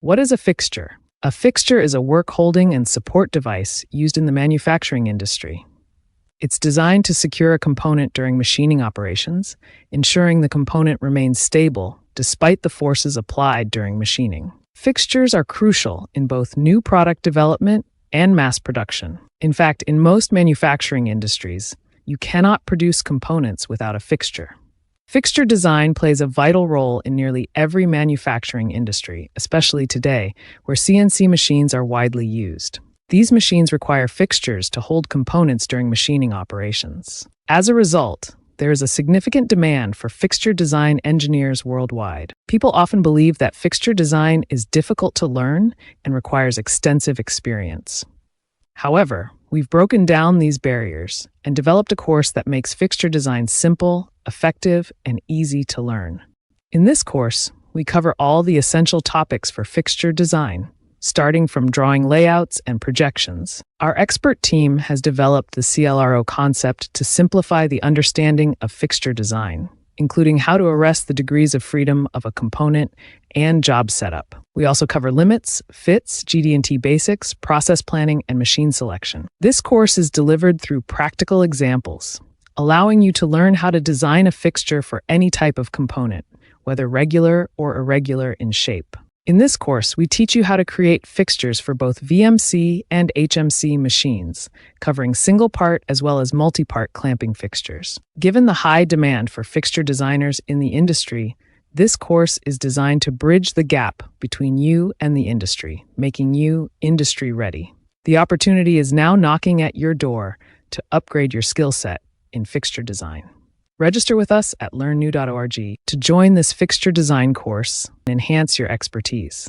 What is a fixture? A fixture is a work holding and support device used in the manufacturing industry. It's designed to secure a component during machining operations, ensuring the component remains stable despite the forces applied during machining. Fixtures are crucial in both new product development and mass production. In fact, in most manufacturing industries, you cannot produce components without a fixture. Fixture design plays a vital role in nearly every manufacturing industry, especially today, where CNC machines are widely used. These machines require fixtures to hold components during machining operations. As a result, there is a significant demand for fixture design engineers worldwide. People often believe that fixture design is difficult to learn and requires extensive experience. However, we've broken down these barriers and developed a course that makes fixture design simple, effective, and easy to learn. In this course, we cover all the essential topics for fixture design, starting from drawing layouts and projections. Our expert team has developed the CLRO concept to simplify the understanding of fixture design, including how to arrest the degrees of freedom of a component and job setup. We also cover limits, fits, GD&T basics, process planning, and machine selection. This course is delivered through practical examples, allowing you to learn how to design a fixture for any type of component, whether regular or irregular in shape. In this course, we teach you how to create fixtures for both VMC and HMC machines, covering single-part as well as multi-part clamping fixtures. Given the high demand for fixture designers in the industry, this course is designed to bridge the gap between you and the industry, making you industry-ready. The opportunity is now knocking at your door to upgrade your skill set in fixture design. Register with us at learnnew.org to join this fixture design course and enhance your expertise.